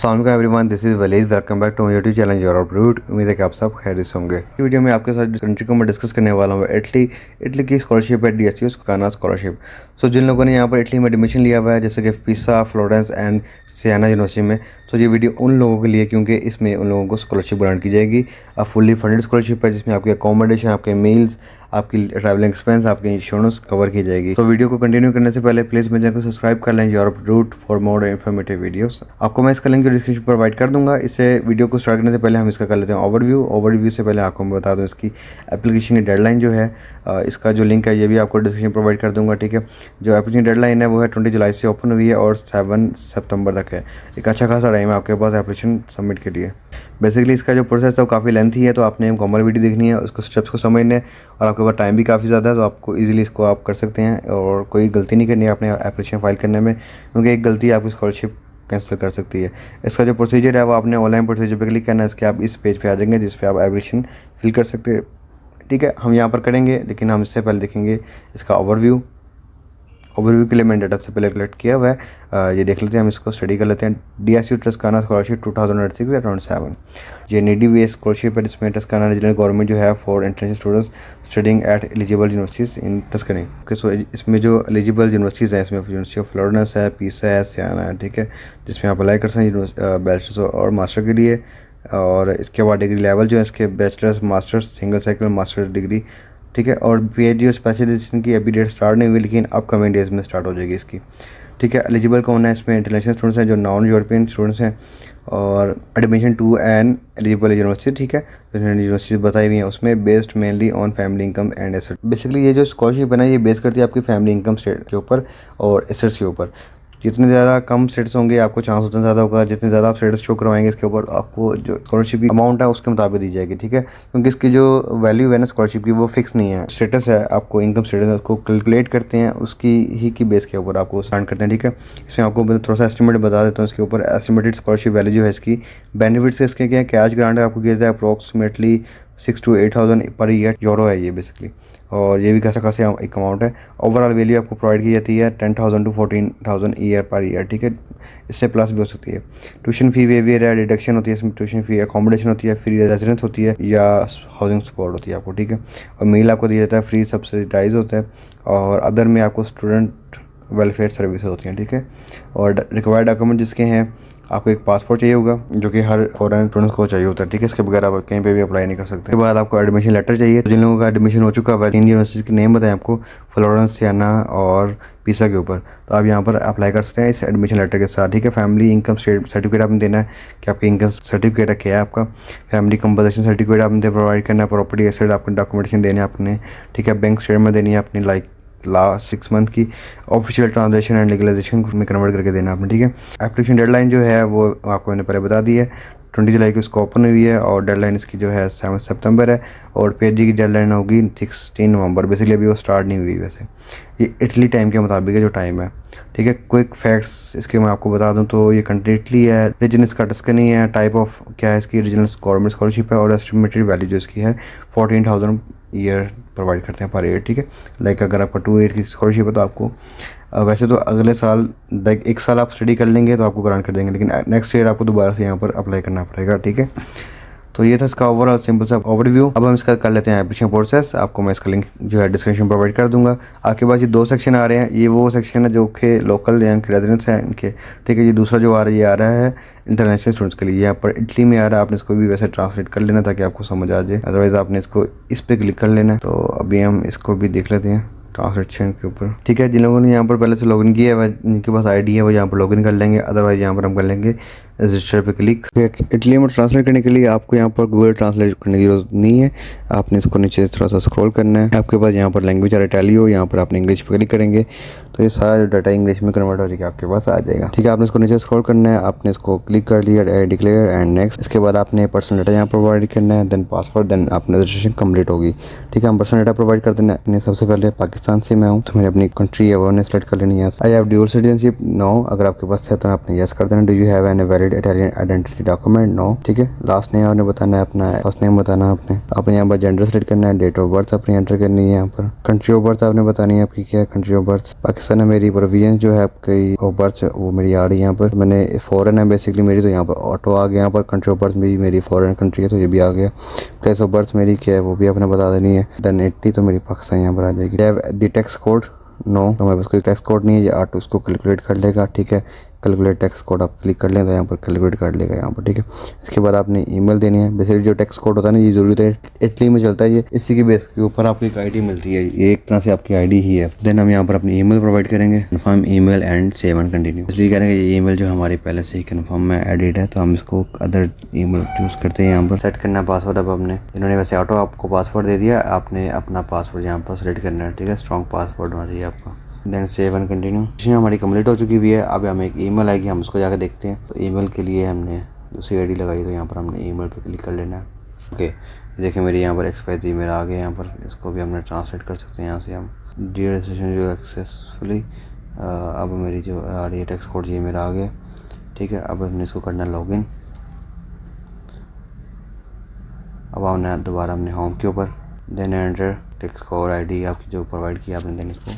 अस्सलाम वालेकुम everyone, this is Walid. Welcome back to my YouTube channel Europe route. उम्मीद है कि आप सब खैरियत से होंगे। इस वीडियो में आपके साथ कंट्री को मैं डिस्कस करने वाला हूँ इटली की स्कॉलरशिप है, DSU काना स्कॉलरशिप। सो जिन लोगों ने यहाँ पर इटली में एडमिशन लिया हुआ है, जैसे कि पिसा, फ्लोरेंस एंड सियाना यूनिवर्सिटी में, तो ये वीडियो उन लोगों के लिए, क्योंकि इसमें उन लोगों को स्कॉलरशिप ग्रांट की जाएगी। फुल्ली फंडेड स्कॉलरशिप है, जिसमें आपकी अकोमोडेशन, आपके मील्स, आपकी ट्रैवलिंग एक्सपेंस, आपकी इंश्योरेंस कवर की जाएगी। तो वीडियो को कंटिन्यू करने से पहले प्लीज़ मेरे चैनल को सब्सक्राइब कर लें, Europe route for more informative videos. आपको मैं इसका लिंक डिस्क्रिप्शन पर प्रोवाइड कर दूंगा। इससे वीडियो को स्टार्ट करने से पहले हम इसका कर लेते हैं ओवरव्यू से पहले आपको मैं बता दूं इसकी एप्लीकेशन की डेडलाइन जो है, इसका जो लिंक है ये भी आपको डिस्क्रिप्शन प्रोवाइड कर दूंगा। ठीक है, जो एप्लीकेशन डेडलाइन है वो है 20 जुलाई से ओपन हुई है और 7 सितंबर तक है। एक अच्छा खासा टाइम है आपके पास एप्लीकेशन सबमिट के लिए। बेसिकली इसका जो प्रोसेस है वो काफ़ी लेंथी है, तो आपने मुकम्मल वीडियो देखनी है, उसको स्टेप्स को समझने है, और आपके पास टाइम भी काफ़ी ज़्यादा है, तो आपको इजीली इसको आप कर सकते हैं और कोई गलती नहीं करनी है अपने एप्लीकेशन फाइल करने में, क्योंकि एक गलती आपकी स्कॉलरशिप कैंसिल कर सकती है। इसका जो प्रोसीजर है वो आपने ऑनलाइन प्रोसीजर पर क्लिक करना है। इसके आप इस पेज पे आ जाएंगे जिस पे आप एप्लीकेशन फिल कर सकते हैं। ठीक है, हम यहाँ पर करेंगे, लेकिन हम इससे पहले देखेंगे इसका ओवरव्यू के लिए मैंने डाटा से पहले कलेक्ट किया हुआ है। ये देख लेते हैं, हम इसको स्टडी कर लेते हैं। DSU टस्काना स्कॉलरशिप 2006-27 ये नीडी बेस स्कॉलरशिप है, जिसमें टस्काना रीजनल गवर्नमेंट जो है for international students studying at eligible universities in Tuscany. So इसमें जो एलिजिबल यूनिवर्सिटीज़ हैं, इसमें यूनिवर्सिटी ऑफ फ्लोरेंस है, पीसा है, सियाना है। ठीक है, जिसमें आप अप्लाई कर सकते हैं बैचलर्स और मास्टर के लिए। और इसके बाद डिग्री लेवल जो है इसके bachelors, masters, single cycle masters degree. ठीक है, और PhD और स्पेशलाइजेशन की अभी डेट स्टार्ट नहीं हुई, लेकिन अपकमिंग डेज में स्टार्ट हो जाएगी इसकी। ठीक है, एलिजिबल कौन है इसमें? इंटरनेशनल स्टूडेंट्स हैं, जो नॉन यूरोपियन स्टूडेंट्स हैं, और admission to an eligible university. ठीक है, यूनिवर्सिटी बताई हुई है उसमें, based mainly on family income and asset. Basically ये जो स्कॉलरशिप है ना, ये बेस करती है आपकी फैमिली इनकम स्टेट के ऊपर और एसेट्स के ऊपर। जितने ज़्यादा कम स्टेट्स होंगे आपको चांस उतना ज़्यादा होगा, जितने ज़्यादा आप स्टेटस शो करवाएंगे इसके ऊपर आपको जो स्कॉलरशिप की अमाउंट है उसके मुताबिक दी जाएगी। ठीक है, क्योंकि इसकी जो वैल्यू है ना स्कॉलरशिप की वो फिक्स नहीं है। स्टेटस है, आपको इनकम स्टेटस है, उसको कैलकुलेट करते हैं उसकी ही की बेस के ऊपर आपको स्टार्ट करते हैं। ठीक है, इसमें आपको थोड़ा सा एस्टिमेट बता देता हूँ इसके ऊपर। एस्टिमेटेड स्कॉलरशिप वैल्यू जो है इसकी, बेनिफिट्स इसके क्या है, कैश ग्रांट आपको किया जाए approximately 6 to 8,000 per year euro है ये बेसिकली, और ये भी कैसा खासा एक अमाउंट है। ओवरऑल वैल्यू आपको प्रोवाइड की जाती है 10,000 to 14,000 ईयर पर ईयर। ठीक है, इससे प्लस भी हो सकती है। ट्यूशन फी वेवियर है, डिडक्शन होती है इसमें, ट्यूशन फी, अकोमोडेशन होती है, फ्री रेजिडेंस होती है या हाउसिंग सपोर्ट होती है आपको। ठीक है, और मील आपको दिया जाता है फ्री, सब्सिडाइज होता है, और अदर में आपको स्टूडेंट वेलफेयर सर्विस होती हैं। ठीक है, और रिक्वायर्ड डॉक्यूमेंट जिसके हैं, आपको एक पासपोर्ट चाहिए होगा जो कि हर फॉरेन स्टूडेंट्स को चाहिए होता है। ठीक है, इसके बगैर आप कहीं पे भी अप्लाई नहीं कर सकते। उसके बाद आपको एडमिशन लेटर चाहिए। तो जिन लोगों का एडमिशन हो चुका है, 3 यूनिवर्सिटी के नेम बताएं आपको, फ्लोरेंस, सियाना और पिसा के ऊपर, तो आप यहाँ पर अप्लाई कर सकते हैं इस एडमिशन लेटर के साथ। ठीक है, फैमिली इनकम सर्टिफिकेट आपने देना है कि आपकी इनकम सर्टिफिकेट क्या है आपका, फैमिली कंपोजिशन सर्टिफिकेट आपने प्रोवाइड करना है, प्रॉपर्टी एसेट आपके डॉक्यूमेंटेशन देने आपने। ठीक है, बैंक स्टेटमेंट देनी है अपनी, लाइक लास्ट 6 मंथ की, ऑफिशियल ट्रांजेक्शन एंड लीगलाइजेशन में कन्वर्ट करके देना आपने। ठीक है, एप्लीकेशन डेडलाइन जो है वो आपको मैंने पहले बता दी है, 20 जुलाई की उसको ओपन हुई है, और डेडलाइन इसकी जो है 7 सितंबर है, और PhD की डेडलाइन होगी 16 नवंबर। बेसिकली अभी वो स्टार्ट नहीं हुई, वैसे ये इटली टाइम के मुताबिक है जो टाइम है। ठीक है, क्विक फैक्ट्स इसके मैं आपको बता दूं तो ये कंट्री इटली है, रीजन इसका टस्कनी है, टाइप ऑफ क्या है इसकी, रीजनल गवर्नमेंट स्कॉलरशिप है, और एस्टिमेटेड वैल्यू जो इसकी है 14,000 ईयर प्रोवाइड करते हैं पर ईयर। ठीक है, लाइक अगर आपका 2 ईयर की स्कॉलरशिप है तो आपको वैसे तो अगले साल, लाइक 1 साल आप स्टडी कर लेंगे तो आपको ग्रांट कर देंगे, लेकिन नेक्स्ट ईयर आपको दोबारा से यहाँ पर अप्लाई करना पड़ेगा। ठीक है, तो ये था इसका ओवरऑल सिंपल सा ओवरव्यू। अब हम इसका कर लेते हैं एप्लीकेशन प्रोसेस। आपको मैं इसका लिंक जो है डिस्क्रिप्शन प्रोवाइड कर दूंगा। आपके पास ये 2 सेक्शन आ रहे हैं, ये वो सेक्शन है जो कि लोकल या रेजिडेंट्स हैं इनके। ठीक है, ये दूसरा जो आ रहा है ये आ रहा है इंटरनेशनल स्टूडेंट्स के लिए। यहाँ पर इटली में आ रहा है, आपने इसको भी वैसे ट्रांसलेट कर लेना ताकि आपको समझ आ जाए, अदरवाइज़ आपने इसको इस पर क्लिक कर लेना है। तो अभी हम इसको भी देख लेते हैं ट्रांसलेशन के ऊपर। ठीक है, जिन लोगों ने यहाँ पर पहले से लॉगिन किया है, जिनके पास आईडी है वो यहाँ पर लॉगिन कर लेंगे, अदरवाइज यहाँ पर हम कर लेंगे रजिस्टर पे क्लिक। इटली में ट्रांसलेट करने के लिए आपको यहाँ पर गूगल ट्रांसलेट करने की जरूरत नहीं है, आपने इसको नीचे थोड़ा सा स्क्रॉल करना है। आपके पास यहाँ पर लैंग्वेज आ रहा है इटाली हो, यहाँ पर आपने इंग्लिश पे क्लिक करेंगे तो ये सारा डाटा इंग्लिश में कन्वर्ट हो जाएगा, आपके पास आ जाएगा। ठीक है, आपने इसको नीचे स्क्रॉल करना है, आपने इसको क्लिक कर लिया, डिक्लेयर एंड नेक्स्ट। इसके बाद आपने पर्सनल डाटा यहाँ प्रोवाइड करना है, देन पासवर्ड, देन आपने रजिस्ट्रेशन कंप्लीट होगी। ठीक है, हम पर्सनल डाटा प्रोवाइड कर देना है। सबसे पहले पाकिस्तान से मैं हूँ तो मैंने अपनी कंट्री है वो सेलेक्ट कर लेनी है। I have dual citizenship, no, अगर आपके पास है तो आपने यस कर देना। Do you have any valid Italian identity document, no. ठीक है, लास्ट नेम आपने बताना है अपना, फर्स्ट नेम बताना है आपने यहाँ पर जेंडर सेलेक्ट करना है, डेट ऑफ बर्थ अपनी एंटर करनी है, यहाँ पर कंट्री ऑफ बर्थ आपने बतानी है आपकी क्या है, कंट्री ऑफ बर्थ है मेरी प्रोविजन जो है आपकी बर्थ वो मेरी आ रही है यहाँ पर। मैंने फॉरेन है बेसिकली मेरी, तो यहाँ पर ऑटो आ गया। यहाँ पर कंट्री ऑफ बर्थ भी मेरी फॉरेन कंट्री है तो ये भी आ गया। प्लेस ऑफ बर्थ मेरी क्या है वो भी आपने बता देनी है। देन 80 तो मेरी पाकिस्तान यहाँ पर आ जाएगी। द टैक्स कोड नो, तो हमारे पास कोई टैक्स कोड नहीं है, ये ऑटो उसको कैलकुलेट कर लेगा। ठीक है, कैलकुलेट टैक्स कोड आप क्लिक कर लें तो यहाँ पर कैलकुलेट कर लेगा यहाँ पर। ठीक है, इसके बाद आपने ईमेल देनी है। बेसिकली जो टैक्स कोड होता है ना ये ज़रूरी है, इटली में चलता है ये, इसी के बेस के ऊपर आपको एक आईडी मिलती है, ये एक तरह से आपकी आईडी ही है। देन हम यहाँ पर अपनी ईमेल प्रोवाइड करेंगे, confirm email and save and continue. इसलिए करेंगे ये ईमेल जो हमारी पहले से ही कन्फर्म में एडिट है तो हम इसको अदर ईमेल यूज़ करते हैं। यहाँ पर सेट करना पासवर्ड। अब आपने इन्होंने वैसे ऑटो आपको पासवर्ड दे दिया, आपने अपना पासवर्ड यहाँ पर सेलेक्ट करना है। ठीक है, स्ट्रॉन्ग पासवर्ड होना चाहिए आपका। Then save and continue. इसमें हमारी कंप्लीट हो चुकी हुई है। अब हमें एक ईमेल आएगी, हम उसको जाकर देखते हैं। तो ईमेल के लिए हमने दूसरी आईडी लगाई, तो यहाँ पर हमने ईमेल पे क्लिक कर लेना है। ओके, देखिए मेरी यहाँ पर एक्सपायर ईमेल आ गया। यहाँ पर इसको भी हमने ट्रांसलेट कर सकते हैं यहाँ से हम। डियर रजिस्ट्रेशन जो सक्सेसफुली, अब मेरी जो आ रही है टैक्स कोड ये मेरा आ गया। ठीक है, अब हमने इसको करना लॉगिन। अब हमने दोबारा हमने होम के ऊपर, then enter tax code ID आपकी जो प्रोवाइड की आपने, देन इसको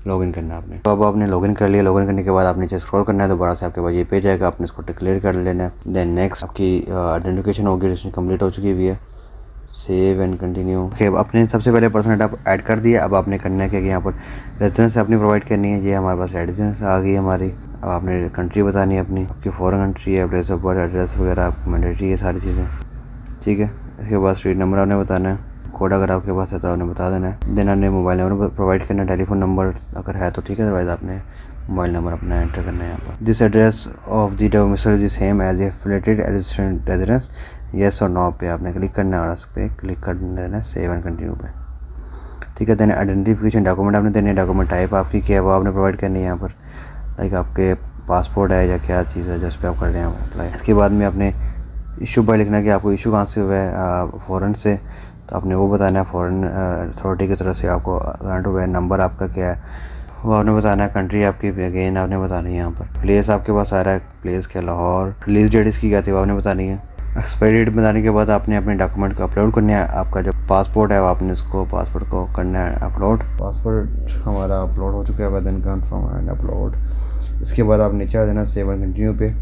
लॉगिन करना है आपने। तो अब आपने लॉगिन कर लिया। लॉगिन करने के बाद आपने नीचे स्क्रॉल करना है, दोबारा से आपके पास ये पेज आएगा, आपने इसको डिक्लेयर कर लेना है। देन नेक्स्ट आपकी आइडेंटिफिकेशन होगी, रजिस्ट्रेशन कंप्लीट हो चुकी हुई है। Save and continue. ओके, आपने सबसे पहले पर्सनल आप ऐड कर दिया। अब आपने करना है कि यहाँ पर रेजिडेंस अपनी प्रोवाइड करनी है। ये हमारे पास रेजिडेंस आ गई हमारी। अब आपने कंट्री बतानी है अपनी, आपकी फॉरेन कंट्री है, प्लेस ऑफ बर्थ, एड्रेस वगैरह आपको मैंडेटरी है सारी चीज़ें। ठीक है, इसके बाद स्ट्रीट नंबर आपने बताना है, कोड अगर आपके पास है तो आपने बता देना है। देन आपने मोबाइल नंबर प्रोवाइड करना है, टेलीफोन नंबर अगर है तो ठीक है, अदरवाइज आपने मोबाइल नंबर अपना एंटर करना है यहाँ पर। This address of the domicile is same as a affiliated residence, yes और नो पे आपने क्लिक करना है और उस पर क्लिक कर देना है सेव एंड कंटिन्यू पे। ठीक है, देन आइडेंटिफिकेशन डॉक्यूमेंट आपने देने, डॉक्यूमेंट टाइप आपकी क्या है वो आपने प्रोवाइड करनी है यहाँ पर, लाइक आपके पासपोर्ट है या क्या चीज़ है जिस पर आप कर रहे हैं अप्लाई। इसके बाद में आपने इशू बाय लिखना है कि आपको इशू कहाँ से हुआ है, फ़ॉरेन से, तो आपने वो बताना है। फॉरेन अथॉरिटी की तरफ से आपको ग्रांट हुआ है। नंबर आपका क्या है वो आपने बताना है। कंट्री आपकी अगेन आपने बतानी है यहाँ पर। प्लेस आपके पास आ रहा है, प्लेस क्या लाहौर। रिलीज डेट इसकी क्या थी वो आपने बतानी है। एक्सपायरी डेट बताने के बाद आपने अपने डॉक्यूमेंट को अपलोड करना है। आपका जो पासपोर्ट है वो आपने इसको पासपोर्ट को करना है अपलोड। पासपोर्ट हमारा अपलोड हो चुका है, देन कन्फर्म एंड अपलोड। इसके बाद आप नीचे आ जाना सेव एंड कंटिन्यू पे।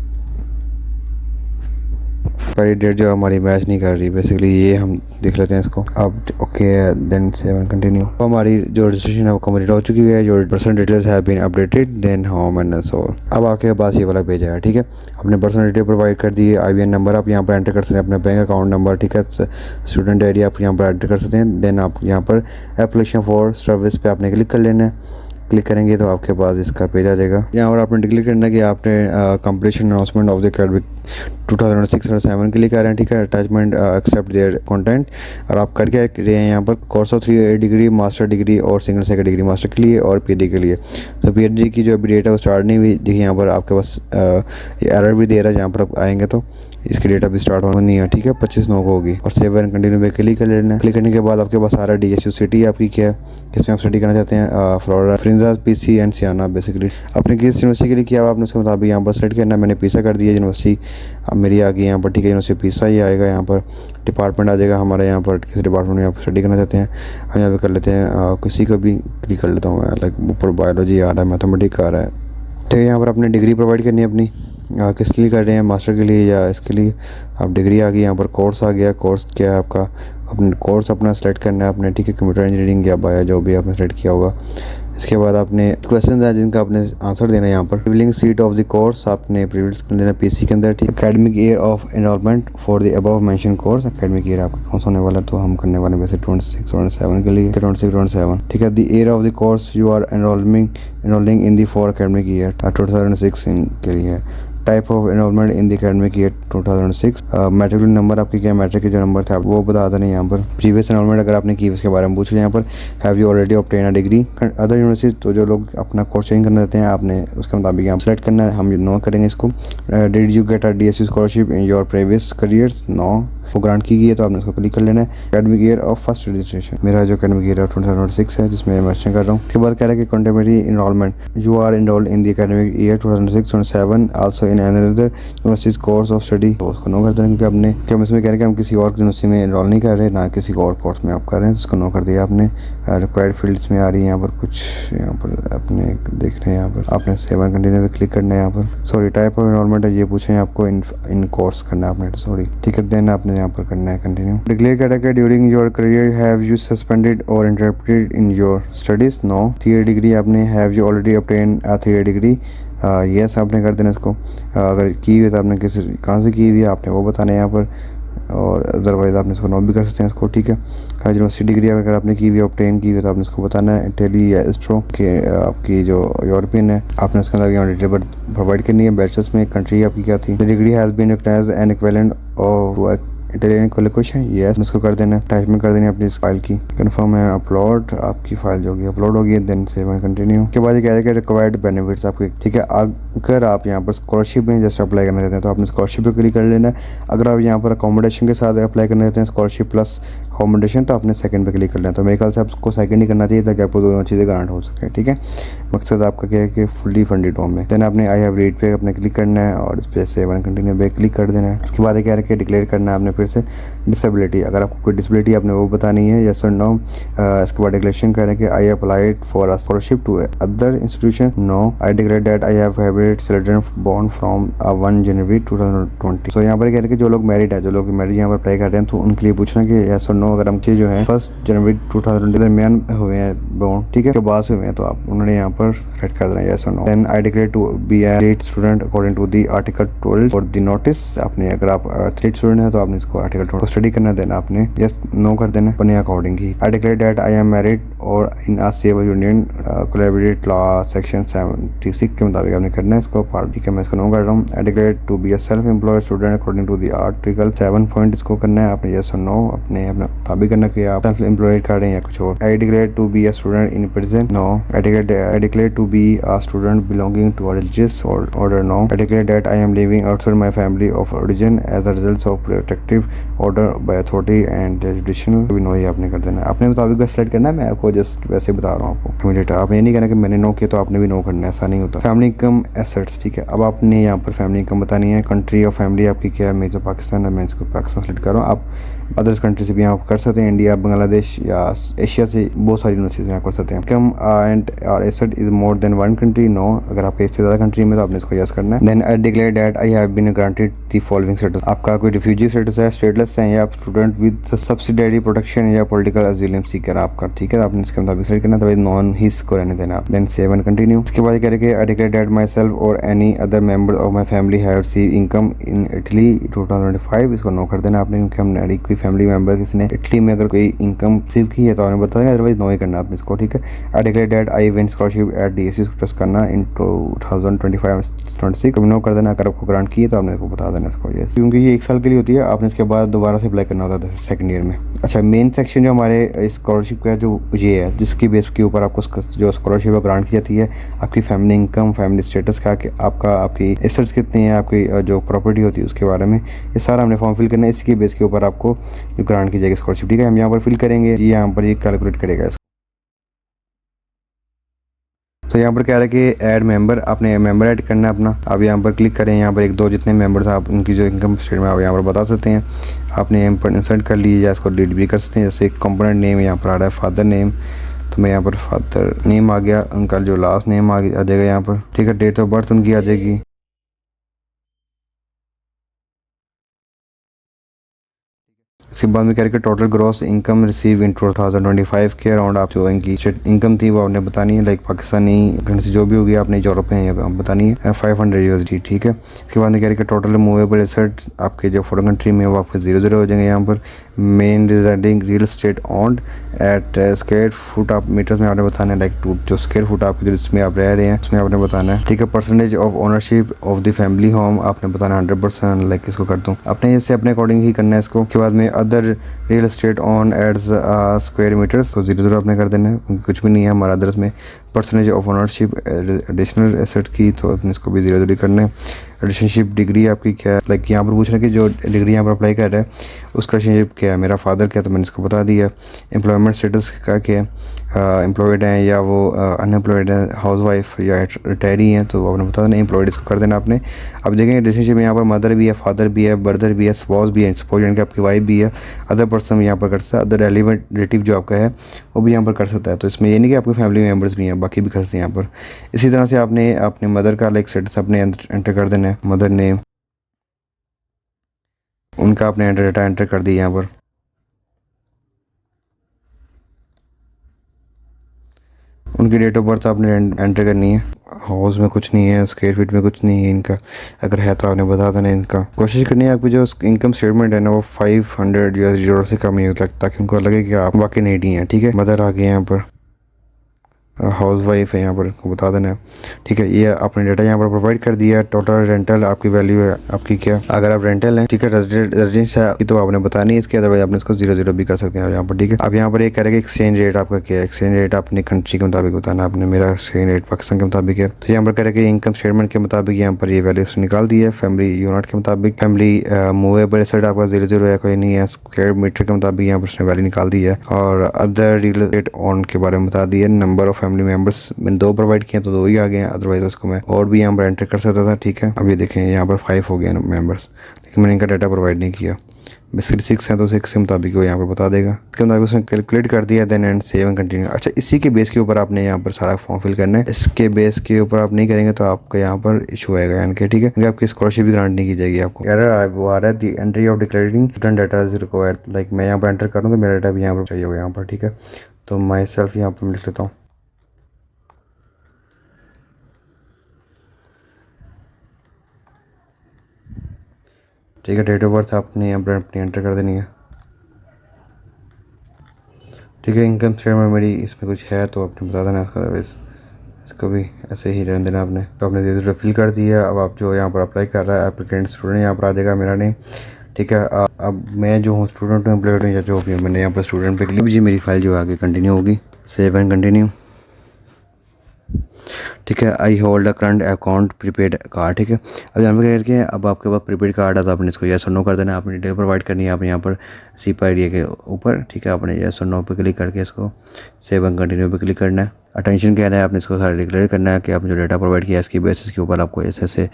एक्सपायरी डेट जो हमारी मैच नहीं कर रही, बेसिकली ये हम देख लेते हैं इसको। अब okay, then save and continue. तो हमारी जो रजिस्ट्रेशन है वो कंप्लीट हो चुकी है, जो personal details have been updated, then home and all. अब आपके पास ये वाला पेज आया। ठीक है, अपने पर्सनल डिटेल प्रोवाइड कर दिए, IBN नंबर आप यहाँ पर एंटर कर सकते हैं, अपना बैंक अकाउंट नंबर। ठीक है, स्टूडेंट आईडी आप यहाँ पर एंटर कर सकते हैं। देन आप यहाँ पर एप्लीकेशन फॉर सर्विस पे आपने क्लिक कर लेना है। क्लिक करेंगे तो आपके पास इसका पेज आ जाएगा। यहाँ पर आपने डिक्लेयर करना है कि आपने completion announcement of the academic 2006-07 के लिए कर रहे हैं। ठीक है, अटैचमेंट एक्सेप्ट देयर कंटेंट, और आप करके रहे हैं यहाँ पर course of 3 degree, master degree और सिंगल सेकंड डिग्री मास्टर के लिए और PhD के लिए। तो PhD की जो अभी डेट है वो स्टार्ट नहीं हुई। देखिए यहाँ पर आपके पास एरर भी दे रहा है, जहाँ पर आप आएंगे तो इसकी डेट अभी स्टार्ट होनी है। ठीक है, 25/9 को होगी। और सेव एंड कंटिन्यू पे क्लिक कर लेना है। क्लिक करने के बाद आपके पास सारा DSU सिटी आपकी क्या है, किसमें आप स्टडी करना चाहते हैं, फ्लोरिडा, फ्रिंजा, PC एंड सियाना। बेसिकली आपने किस यूनिवर्सिटी के लिए किया आपने उसके मुताबिक यहाँ पर सेलेक्ट करना है। मैंने पीसा कर दिया यूनिवर्सिटी, अब मेरी आ गई यहाँ पर। ठीक है, यूनिवर्सिटी पीसा ही आएगा। यहाँ पर डिपार्टमेंट आ जाएगा हमारा, यहाँ पर किस डिपार्टमेंट में आप स्टडी करना चाहते हैं हम यहाँ पर कर लेते हैं। किसी को भी क्लिक कर लेता हूँ, लाइक ऊपर बायोलॉजी आ रहा है, मैथमेटिक्स आ रहा है। ठीक है, यहाँ पर अपनी डिग्री प्रोवाइड करनी है अपनी, किसके लिए कर रहे हैं, मास्टर के लिए या इसके लिए। अब डिग्री आ गई, यहाँ पर कोर्स आ गया। कोर्स क्या है आपका, अपने कोर्स अपना सेलेक्ट करना है अपने। ठीक है, कंप्यूटर इंजीनियरिंग या बायो जो भी आपने सेलेक्ट किया होगा। इसके बाद आपने क्वेश्चन है जिनका आपने आंसर देना है। यहाँ पर प्रीविलिंग सीट ऑफ द कोर्स आपने प्रीविलिंग देना PC के अंदर। ठीक, academic year of enrolment for the above mention course, academic year आपका कौन सा होने वाला है, तो हम करने वाले वैसे 26-27 के लिए 26-27। ठीक है, the year of the course you are enrolling in the for academic year 2006 के लिए। Type of enrolment in the academic year 2006। Matric number आपके क्या, मैट्रिक के जो नंबर थे आप वो बता दें यहाँ पर। प्रीवियस एनरोलमेंट अगर आपने की उसके बारे में पूछ लिया यहाँ पर। Have you already obtain a degree other university, तो जो लोग अपना कोर्स चेंज करना चाहते हैं आपने उसके मुताबिक यहाँ सेलेक्ट करना है, हम नो करेंगे इसको। Did you get a DSU scholarship in your previous careers, no, वो ग्रांट की गई है तो आपने उसको क्लिक कर लेना है। Academic year of first registration, मेरा जो एकेडमिक ईयर 2006 है जिसमें मैं रजिस्ट्रेशन कर रहा हूँ। उसके बाद कह रहा है कि contemporary enrolment, you are enrolled in the academic year 2006-27 also in another universities course of study, तो उसको नो कर देना, क्योंकि आपने कि हम इसमें कह रहे हैं कि हम किसी और यूनिवर्सिटी में इनरोल नहीं कर रहे, ना किसी और कोर्स में आप कर रहे हैं, तो उसको नो कर दिया आपने। रिक्वायर्ड फील्ड्स में आ रही है यहाँ पर कुछ, यहाँ पर अपने देख रहे हैं, यहाँ पर आपने सेव एंड कंटिन्यू पे क्लिक करना है। यहाँ पर सॉरी टाइप ऑफ एनरोलमेंट है, ये पूछे आपको इन कोर्स करना है आपने, सॉरी ठीक है, देन आपने यहाँ पर करना है कंटिन्यू। डिक्लेयर करना है during your career have you suspended और interrupted in your studies, no. 3 degree आपने have you already obtain 3 degree, yes आपने कर देना इसको। अगर की हुई तो आपने किसी कहाँ से की हुई है आपने वो बताना है यहाँ पर, और अदरवाइज़ आपने इसको नोट भी कर सकते हैं इसको, ठीक है। यूनिवर्सिटी डिग्री अगर आपने की हुई ऑब्टेन की हुई तो आपने इसको बताना है। टेली या एस्ट्रो के आपकी जो यूरोपियन है आपने इसके अंदर यहाँ डिटेल प्रोवाइड करनी है। बैचलर्स में कंट्री आपकी क्या थी, degree has been recognized and equivalent of Italian qualification, yes इसको कर देना। अटैचमेंट कर देनी अपनी इस फाइल की, कंफर्म है अपलोड, आपकी फाइल जो होगी अपलोड होगी, देन सेव एंड कंटिन्यू के बाद ये कह रहा है कि रिक्वायर्ड बेनिफिट्स आपके, ठीक है। अगर आप यहाँ पर स्कॉलरशिप में जैसे अप्लाई करना चाहते हैं तो आपने स्कॉलरशिप पे क्लिक कर लेना है। अगर आप यहाँ पर अकोमोडेशन के साथ अप्लाई करना चाहते हैं स्कॉलरशिप प्लस अकोमोडेशन, तो आपने सेकंड पे क्लिक कर लेना है। तो मेरे ख्याल से आपको सेकंड ही करना चाहिए ताकि आपको दोनों चीज़ें गारंट हो सके, ठीक है। मकसद आपका क्या है कि फुल्ली फंडेड होम में। देन आपने आई हैव रीड पे अपने क्लिक करना है और इस पर सेव एंड कंटिन्यू पे क्लिक कर देना है। इसके बाद क्या है कि डिक्लेयर करना है आपने फिर से डिसेबिलिटी, अगर आपको कोई डिसेबिलिटी आपने वो बतानी है, यस और नो। इसके बाद डिक्लेरेशन करें कि I applied for a scholarship to other institution, no. I declare that I have had children born from 1 January 2020। So यहाँ पर कह रहे हैं कि जो लोग मैरिड है, जो लोग मैरिज यहाँ पर अप्लाई कर रहे हैं, तो उनके लिए पूछना कि यस और नो। अगर हम चीज़ जो है 1 जनवरी 2020 दरमियान हुए हैं बोर्न, ठीक है, के बाद से हुए हैं, तो आप उन्होंने यहाँ पर सेट कर देना यस और no. Then I declare to be a grade student according to the article 12 और द नोटिस। आपने अगर आप ग्रेड स्टूडेंट है तो आपने इसको आर्टिकल 12 को स्टडी करना देना, आपने यस नो कर देना अपने अकॉर्डिंग ही। I declare that I am married और in a civil union collaborate law section 76 के मुताबिक आपने करना है इसको पार्टी के, मैं इसको नो कर रहा हूँ। I declare to be a self employed student according to the article 7 point, इसको करना है आपने यस और नो, अपने अपना मुताबिक करना कि आप सेल्फ एम्प्लॉयड कर रहे हैं या कुछ और। I declare to be a student in prison, no. I declare to be a student belonging to a religious order, no. I declare that I am living outside my family of origin as a result of protective order by authority and judicial, भी no ही आपने कर देना है। अपने मुताबिक का select करना है, मैं आपको जस्ट वैसे बता रहा हूँ आपको इमीडिएट। आप ये नहीं कहना कि मैंने नो किया तो आपने भी नो करना है, ऐसा नहीं होता। फैमिली इनकम एसेट्स, ठीक है। अब आपने यहाँ पर फैमिली इनकम बतानी है। कंट्री ऑफ फैमिली आपकी क्या है, मेरे जो पाकिस्तान है मैं इसको पाकिस्तान सेलेक्ट कर रहा हूँ। आप अदर्स कंट्री से भी यहाँ कर सकते हैं, इंडिया, बांग्लादेश या एशिया से बहुत सारी यूनिवर्सिटीज में यहाँ कर सकते हैं। इनकम एंड और asset is more than 1 country, no. अगर आपके इससे ज़्यादा कंट्री में तो आपने इसको यस करना है। Then I declare that I have been granted the following status. आपका कोई रिफ्यूजी स्टेटस है, स्टेटलेस है, या आप स्टूडेंट विद सब्सिडरी प्रोटेक्शन या पॉलिटिकल असिलम सीकर आपका, ठीक है। आपने इसके मुताबिक सेलेक्ट करना, तो नॉन ही इसको रहने देना आप। Then save and continue. इसके बाद कह रहे कि I declare that myself और any other member of my family have receive income in Italy 2025, इसको नो कर देना आपने, क्योंकि हमने कोई फैमिली मेंबर किसी ने इटली में अगर कोई इनकम रिसीव की है तो आपने बता देना, अदरवाइज नो ही करना आपने इसको, ठीक है। आई declare that I win scholarship eight DSU trust करना इन 2025-26, नो कर देना। अगर आपको ग्रांट की है तो आपने इसको बता देना इसको यस, क्योंकि ये 1 साल के लिए होती है, आपने इसके बाद दोबारा से अप्लाई करना होता है सेकंड ईयर में। अच्छा, मेन सेक्शन जो हमारे स्कॉलरशिप का जो ये है, जिसकी बेस के ऊपर आपको जो स्कॉलरशिप ग्रांट की जाती है, आपकी फैमिली इनकम, फैमिली स्टेटस का, आपका आपकी एसेट्स कितनी है, आपकी जो प्रॉपर्टी होती है उसके बारे में, ये सारा हमने फॉर्म फिल करना है। इसी के बेस के ऊपर आपको जो ग्रांट की जाएगी स्कॉलरशिप, ठीक है। हम यहाँ पर फिल करेंगे, ये यहाँ पर ये कैलकुलेट करेगा। तो यहाँ पर क्या है कि ऐड मेंबर, आपने मेंबर ऐड करना है अपना। आप यहाँ पर क्लिक करें, यहाँ पर 1-2 जितने मेंबर्स आप उनकी जो इनकम स्टेटमेंट आप यहाँ पर बता सकते हैं। आपने यहाँ पर इंसर्ट कर लीजिए या इसको डिलीट भी कर सकते हैं। जैसे कंपोनेंट नेम यहाँ पर आ रहा है फादर नेम, तो मैं यहाँ पर फादर नेम आ गया, उनका जो लास्ट नेम आ जाएगा यहाँ पर, ठीक है। डेट ऑफ बर्थ उनकी आ जाएगी। इसके बाद में कह रहे कि total gross income receive in 2025 के अराउंड आप जो इनकी इनकम थी वो आपने बतानी है, लाइक पाकिस्तानी करेंसी जो भी होगी आपने यूरोप में आप बतानी है 500 USD, ठीक है। इसके बाद में कह रहे कि टोटल मूवेबल एसेट आपके जो फॉरेन कंट्री में वो आपके 0 हो जाएंगे। यहाँ पर main residing real estate owned at square foot आप मीटर्स में आपने बताना है, लाइक जो स्क्वायर फुट आपके जिसमें आप रह रहे हैं उसमें आपने बताना है, ठीक है। Percentage of ownership of the family home आपने बताना 100%, लाइक इसको कर दूँ अपने इससे अपने अकॉर्डिंग ही करना है इसको। उसके बाद में other real estate on ads square metres, तो 0 आपने कर देना है, क्योंकि कुछ भी नहीं है हमारा अदर्स में। Percentage of ownership additional asset की, तो अपने इसको भी 0 करना है। रिलेशनशिप डिग्री आपकी क्या है, लाइक यहाँ पर पूछ रहे हैं कि जो डिग्री यहाँ पर अप्लाई कर रहा है उसका रिलेशनशिप क्या है, मेरा फादर क्या है, तो मैंने इसको बता दिया। एम्प्लॉयमेंट स्टेटस का क्या है, एम्प्लॉयड हैं या वो अनएम्प्लॉयड है, हाउस वाइफ या रिटायरी हैं, तो आपने बता देना एम्प्लॉयड इसको कर देना आपने। अब देखेंगे रिलेशनशिप में यहाँ पर मदर भी है, फादर भी है, ब्रदर भी है, स्पाउस भी है, सपोज यानी कि आपकी वाइफ भी है, अदर पर्सन यहाँ पर कर सकता है, अदर रेलिवेंट रिलेटिव जो आपका है वो भी यहाँ पर कर सकता है। तो इसमें ये नहीं कि आपके फैमिली मेम्बर्स भी हैं, बाकी भी कर सकते हैं यहाँ पर। इसी तरह से आपने अपने मदर का लाइक स्टेटस अपने एंटर कर देना है, मदर नेम उनका आपने डाटा एंटर कर दिया यहाँ पर। उनकी डेट ऑफ बर्थ आपने एंटर करनी है। हाउस में कुछ नहीं है, स्क्वायर फीट में कुछ नहीं है इनका, अगर है तो आपने बता देना इनका। कोशिश करनी है आपकी जो इनकम स्टेटमेंट है ना वो 500 US$ से कम नहीं होता, ताकि उनको लगे कि आप वाकई नहीं है। ठीक है, मदर आ गए यहाँ पर, हाउस वाइफ है यहाँ पर, बता देना है। ठीक है, ये आपने डेटा यहाँ पर प्रोवाइड कर दिया है। टोटल रेंटल आपकी वैल्यू है आपकी क्या, अगर आप रेंटल हैं, ठीक है, रेजिडेंस है तो आपने बतानी है इसके, अदरवाइज आपने इसको 0 भी कर सकते हैं यहाँ पर। ठीक है, अब यहाँ पर एक कह रहे हैं कि एक्सचेंज रेट आपका क्या है, एक्सचेंज रेट अपनी कंट्री के मुताबिक बताना आपने, मेरा एक्सचेंज रेट पाकिस्तान के मुताबिक है। तो यहाँ पर कह रहे हैं कि इनकम स्टेटमेंट के मुताबिक यहाँ पर ये वैल्यू निकाल दी है। फैमिली यूनिट के मुताबिक, फैमिली मूवेबल एसेट आपका 0 है, कोई नहीं है। स्क्वायर मीटर के मुताबिक यहाँ पर उसने वैल्यू निकाल दी है, और अदर रियल एस्टेट ऑन के बारे में बता दिया। नंबर ऑफ फैमिली मेम्बर्स मैंने 2 प्रोवाइड किए तो 2 ही आ गए हैं, अदरवाइज उसको मैं और भी यहाँ पर एंटर कर सकता था। ठीक है, अब ये देखें यहाँ पर 5 हो गए मेंबर्स, लेकिन मैंने इनका डाटा प्रोवाइड नहीं किया। बेसिकली 6 हैं तो 6 के मुताबिक वो यहाँ पर बता देगा, इसके मुताबिक उसने कैलकुलेट कर दिया, then and save and continue. अच्छा, इसी के बेस के ऊपर आपने यहाँ पर सारा फॉर्म फिल करना है। इसके बेस के ऊपर आप नहीं करेंगे तो आपका यहाँ पर इशू आएगा, यानी कि ठीक है, क्योंकि आपकी स्कॉलरशिप भी ग्रांट नहीं की जाएगी आपको। एरर वो आ रहा है, the entry of declaring student data is required, like मैं यहाँ पर एंटर करूँ तो मेरा डाटा भी यहाँ पर चाहिए होगा यहाँ पर। ठीक है, तो माई सेल्फ यहाँ पर लिख लेता हूँ। ठीक है, डेट ऑफ बर्थ आपने यहाँ पर अपनी एंटर कर देनी है। ठीक है, इनकम स्टेटमेंट मेरी इसमें कुछ है तो आपने बता देना, अदरवाइज इसको भी ऐसे ही रहने देना आपने। तो आपने धीरे फिल कर दिया। अब आप जो यहाँ पर अप्लाई कर रहा है एप्लीकेंट स्टूडेंट यहाँ पर आ जाएगा मेरा नेम। ठीक है, अब मैं जो हूँ स्टूडेंट हूँ, एम्प्लॉयड हूँ या जो भी, मैंने यहाँ पर स्टूडेंट पे क्लिक, जी मेरी फाइल जो आगे कंटिन्यू होगी, सेव एंड कंटिन्यू। ठीक है, I hold a current account prepaid card. ठीक है, अब यहाँ पर करके अब आपके पास प्रीपेड कार्ड है तो आपने इसको यस और नो कर देना, आपने डिटेल प्रोवाइड करनी है आप यहाँ पर सीप आईडी के ऊपर। ठीक है, आपने यस और नो पे क्लिक करके इसको सेव एंड कंटिन्यू पे क्लिक करना है। अटेंशन कह रहा है, आपने इसको सारा डिक्लेयर करना है कि आपने जो डाटा प्रोवाइड किया इसकी बेसिस के ऊपर आपको ऐसे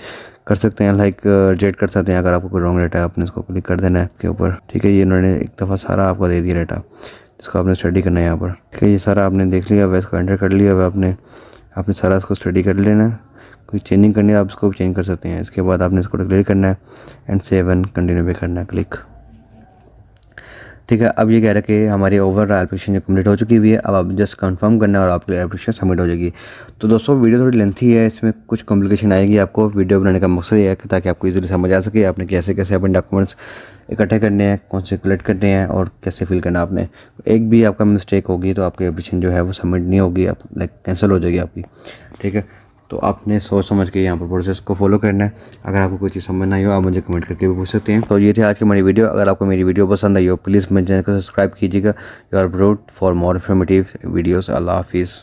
कर सकते हैं, लाइक रिजेक्ट कर सकते हैं अगर आपको कोई रॉन्ग डाटा है, आपने इसको क्लिक कर देना है इसके ऊपर। ठीक है, ये इन्होंने एक दफ़ा सारा आपको दे दिया डाटा, जिसको आपने स्टडी करना है यहाँ पर। ठीक है, ये सारा आपने देख लिया, वह इसको एंटर कर लिया, वह आपने सारा इसको स्टडी कर लेना है। कोई चेंजिंग करनी है आप इसको चेंज कर सकते हैं। इसके बाद आपने इसको डिक्लेयर करना है एंड सेव एंड कंटिन्यू पे करना है क्लिक। ठीक है, अब ये कह रहा है कि हमारी ओवरऑल एप्लीकेशन जो कंप्लीट हो चुकी हुई है, अब आप जस्ट कंफर्म करना है और आपकी एप्लीकेशन सबमिट हो जाएगी। तो दोस्तों वीडियो थोड़ी लेंथी है, इसमें कुछ कॉम्प्लिकेशन आएगी आपको। वीडियो बनाने का मकसद ये है कि ताकि आपको इजीली समझ आ सके आपने कैसे कैसे अपने डॉक्यूमेंट्स इकट्ठे करने हैं, कौन से कलेक्ट करने हैं और कैसे फिल करना आपने। एक भी आपका मिस्टेक होगी तो आपकी एप्लीकेशन जो है वो सबमिट नहीं होगी, आप लाइक कैंसिल हो जाएगी आपकी। ठीक है, तो आपने सोच समझ के यहाँ पर प्रोसेस को फॉलो करना है। अगर आपको कोई चीज़ समझ नहीं हो आप मुझे कमेंट करके भी पूछ सकते हैं। तो ये थी आज की मेरी वीडियो। अगर आपको मेरी वीडियो पसंद आई हो प्लीज़ मेरे चैनल को सब्सक्राइब कीजिएगा। You are brute for more informative videos. अल्लाह हाफिज़।